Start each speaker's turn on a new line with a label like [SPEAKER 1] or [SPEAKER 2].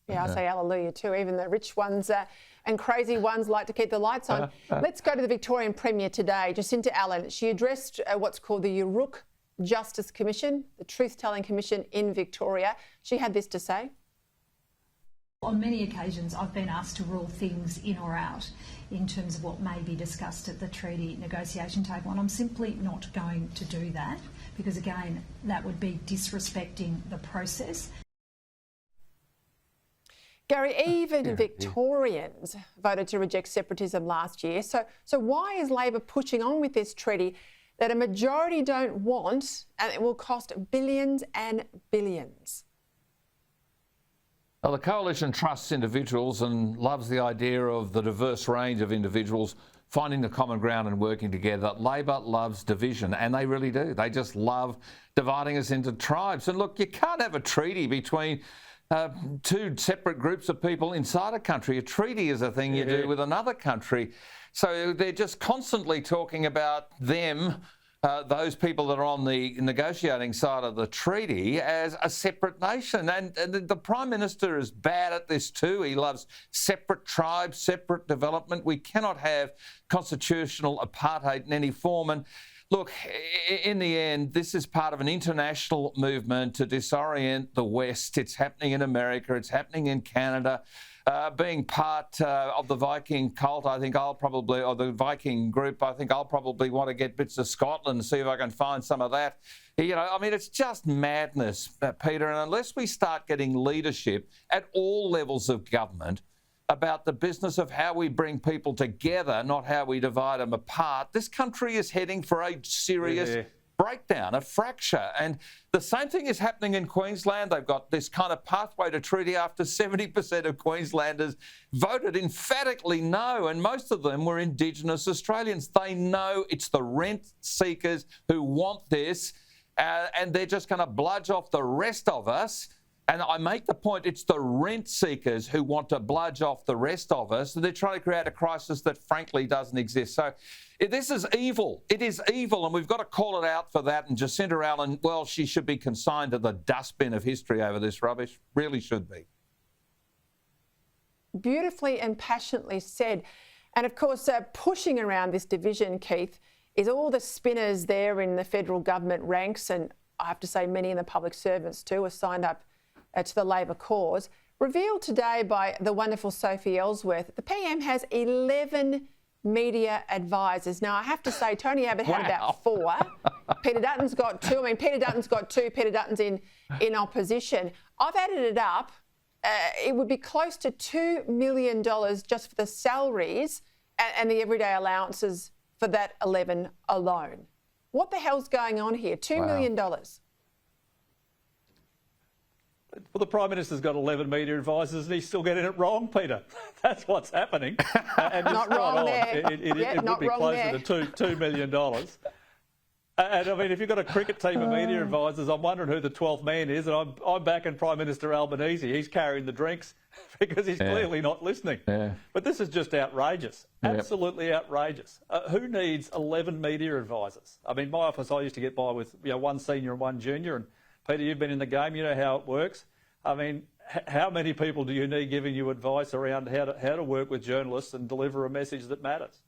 [SPEAKER 1] Yeah, I say hallelujah too. Even the rich ones and crazy ones like to keep the lights on. Let's go to the Victorian Premier today, Jacinta Allan. She addressed what's called the Uruk Justice Commission, the Truth-Telling Commission in Victoria. She had this to say.
[SPEAKER 2] On many occasions, I've been asked to rule things in or out in terms of what may be discussed at the treaty negotiation table, and I'm simply not going to do that because, again, that would be disrespecting the process.
[SPEAKER 1] Gary, even Victorians voted to reject separatism last year. So why is Labor pushing on with this treaty that a majority don't want, and it will cost billions and billions?
[SPEAKER 3] Well, the Coalition trusts individuals and loves the idea of the diverse range of individuals finding the common ground and working together. Labor loves division, and they really do. They just love dividing us into tribes. And look, you can't have a treaty between two separate groups of people inside a country. A treaty is a thing you do with another country. So they're just constantly talking about them, those people that are on the negotiating side of the treaty, as a separate nation. And the Prime Minister is bad at this too. He loves separate tribes, separate development. We cannot have constitutional apartheid in any form. And look, in the end, this is part of an international movement to disorient the West. It's happening in America. It's happening in Canada. Being part of the Viking cult, I think I'll probably, or the Viking group, I think I'll probably want to get bits of Scotland and see if I can find some of that. You know, I mean, it's just madness, Peter. And unless we start getting leadership at all levels of government about the business of how we bring people together, not how we divide them apart, this country is heading for a serious breakdown, a fracture. And the same thing is happening in Queensland. They've got this kind of pathway to treaty after 70% of Queenslanders voted emphatically no, and most of them were Indigenous Australians. They know it's the rent seekers who want this, and they're just going to bludge off the rest of us. And I make the point, it's the rent seekers who want to bludge off the rest of us. They're trying to create a crisis that frankly doesn't exist. So this is evil. It is evil, and we've got to call it out for that. And Jacinta Allan, well, she should be consigned to the dustbin of history over this rubbish. Really should be.
[SPEAKER 1] Beautifully and passionately said. And of course, pushing around this division, Keith, is all the spinners there in the federal government ranks, and I have to say many in the public servants too are signed up to the Labor cause. Revealed today by the wonderful Sophie Elsworth, the PM has 11 media advisors. Now, I have to say, Tony Abbott had about 4. Peter Dutton's got 2. I mean, Peter Dutton's got 2. Peter Dutton's in opposition. I've added it up. It would be close to $2 million just for the salaries and the everyday allowances for that 11 alone. What the hell's going on here? $2 million.
[SPEAKER 4] Well, the Prime Minister's got 11 media advisors and he's still getting it wrong, Peter. That's what's happening. And
[SPEAKER 1] not wrong there.
[SPEAKER 4] It would be closer to $2 million. And I mean, if you've got a cricket team of media advisors, I'm wondering who the 12th man is. And I'm backing Prime Minister Albanese. He's carrying the drinks because he's clearly not listening. But this is just outrageous. Absolutely outrageous. Who needs 11 media advisors? I mean, my office, I used to get by with one senior and one junior. And Peter, you've been in the game, you know how it works. I mean, how many people do you need giving you advice around how to work with journalists and deliver a message that matters?